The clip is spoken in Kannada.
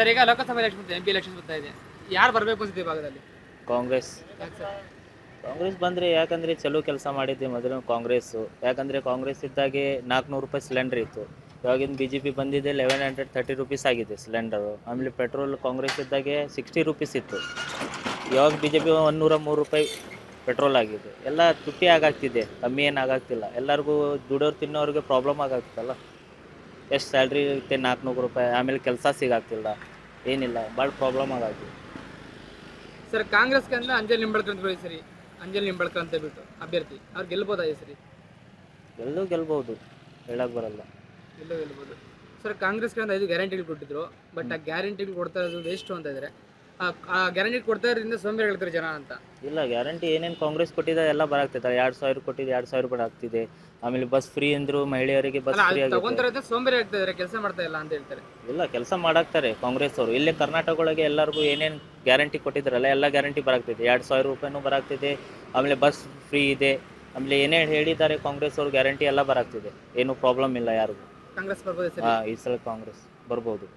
ಸರ್ ಈಗ ಲೋಕಸಭಾ ಎಲೆಕ್ಷನ್ MP ಎಲೆಕ್ಷನ್ ಬರ್ತಾ ಇದೆ. ಯಾರು ಬರಬೇಕು ಅನ್ಸುತ್ತೆ ಈ ಭಾಗದಲ್ಲಿ? ಕಾಂಗ್ರೆಸ್ ಯಾಕೆ ಸರ್? ಕಾಂಗ್ರೆಸ್ ಬಂದರೆ ಯಾಕಂದರೆ ಚಲೋ ಕೆಲಸ ಮಾಡಿದ್ದೆ ಮೊದಲು ಕಾಂಗ್ರೆಸ್ಸು. ಯಾಕಂದರೆ ಕಾಂಗ್ರೆಸ್ ಇದ್ದಾಗೆ 400 ರೂಪಾಯಿ ಸಿಲಿಂಡ್ರ್ ಇತ್ತು. ಇವಾಗಿನ BJP ಬಂದಿದೆ 1130 ರೂಪೀಸ್ ಆಗಿದೆ ಸಿಲಿಂಡರು. ಆಮೇಲೆ ಪೆಟ್ರೋಲ್ ಕಾಂಗ್ರೆಸ್ ಇದ್ದಾಗೆ 60 ರೂಪೀಸ್ ಇತ್ತು. ಇವಾಗ BJP 103 ರೂಪಾಯಿ ಪೆಟ್ರೋಲ್ ಆಗಿದೆ. ಎಲ್ಲ ತುಟ್ಟಿ ಆಗಾಗ್ತಿದೆ, ಕಮ್ಮಿ ಏನು ಆಗಾಗ್ತಿಲ್ಲ. ಎಲ್ಲರಿಗೂ ದುಡಿಯೋರು ತಿನ್ನೋರಿಗೆ ಪ್ರಾಬ್ಲಮ್ ಆಗಾಗ್ತಲ್ಲ. ಎಷ್ಟು ಸ್ಯಾಲ್ರಿ ಇರುತ್ತೆ 400 ರೂಪಾಯಿ, ಆಮೇಲೆ ಕೆಲಸ ಸಿಗಾಗ್ತಿಲ್ಲ, ಏನಿಲ್ಲ, ಭಾಳ ಪ್ರಾಬ್ಲಮ್ ಆಗಾಗ್ತಿದೆ. ಸರ್ ಕಾಂಗ್ರೆಸ್ಗೆ ಅಂದ್ರೆ ಅಂಜಲ್ ನಿಂಬಳ್ಕರ್ ಅಂತ ಸರಿ, ಅಂಜಲ್ ನಿಂಬಳ್ಕರ್ ಅಂತ ಬಿಟ್ಟು ಅಭ್ಯರ್ಥಿ ಅವ್ರು ಗೆಲ್ಬೋದಾ ಈ ಸರಿ? ಗೆಲ್ಬೋದು, ಹೇಳಕ್ಕೆ ಬರಲ್ಲ. ಎಲ್ಲೋ ಗೆಲ್ಬೋದು. ಸರ್ ಕಾಂಗ್ರೆಸ್ಗೆ ಅಂದ್ರೆ 5 ಗ್ಯಾರಂಟಿಗಳು ಕೊಟ್ಟಿದ್ರು, ಬಟ್ ಆ ಗ್ಯಾರಂಟಿಗಳು ಕೊಡ್ತಾ ಇರೋದು ಎಷ್ಟು ಅಂತ ಇದ್ರೆ ಆ ಗ್ಯಾರಂಟಿ ಕೊಡ್ತಾ ಇರೋದ್ರಿಂದ ಸೋಂಬೇರಿ ಹೇಳ್ತಾರೆ ಜನ ಅಂತ. ಇಲ್ಲ, ಗ್ಯಾರಂಟಿ ಏನೇನು ಕಾಂಗ್ರೆಸ್ ಕೊಟ್ಟಿದೆ ಎಲ್ಲ ಬರಾಗ್ತೈತೆ. 2,000 ಕೊಟ್ಟಿದ್ದು 2,000 ರೂಪಾಯಿ ಆಗ್ತಿದೆ. ಆಮೇಲೆ ಬಸ್ ಫ್ರೀ ಅಂದರು, ಮಹಿಳೆಯರಿಗೆ ಬಸ್ ಅಲ್ಲ, ಫ್ರೀ ಅದು ಆಗಿದೆ. ತಗೊಂತಾರ ಸೋಂಬೇರಿ ಆಗ್ತಾ ಇದಾರೆ, ಕೆಲಸ ಮಾಡ್ತಾ ಇಲ್ಲ ಅಂತ ಹೇಳ್ತಾರೆ. ಇಲ್ಲ, ಕೆಲಸ ಮಾಡಾಕ್ತಾರೆ ಕಾಂಗ್ರೆಸ್ ಅವರು. ಇಲ್ಲೇ ಕರ್ನಾಟಕ ಒಳಗೆ ಎಲ್ಲರಿಗೂ ಏನೇನು ಗ್ಯಾರಂಟಿ ಕೊಟ್ಟಿದ್ರಲ್ಲ ಎಲ್ಲ ಗ್ಯಾರಂಟಿ ಬರಾಗ್ತಿದೆ. 2,000 ರೂಪಾಯಿನೂ ಬರಾಗ್ತಿದೆ, ಆಮೇಲೆ ಬಸ್ ಫ್ರೀ ಇದೆ, ಆಮೇಲೆ ಏನೇನು ಹೇಳಿದ್ದಾರೆ ಕಾಂಗ್ರೆಸ್ ಅವರು ಗ್ಯಾರಂಟಿ ಎಲ್ಲ ಬರಾಗ್ತಿದೆ. ಏನೂ ಪ್ರಾಬ್ಲಮ್ ಇಲ್ಲ ಯಾರಿಗೂ. ಕಾಂಗ್ರೆಸ್ ಬರ್ಬೋದು ಈ ಸರಿ? ಈ ಸಲ ಕಾಂಗ್ರೆಸ್ ಬರ್ಬೋದು.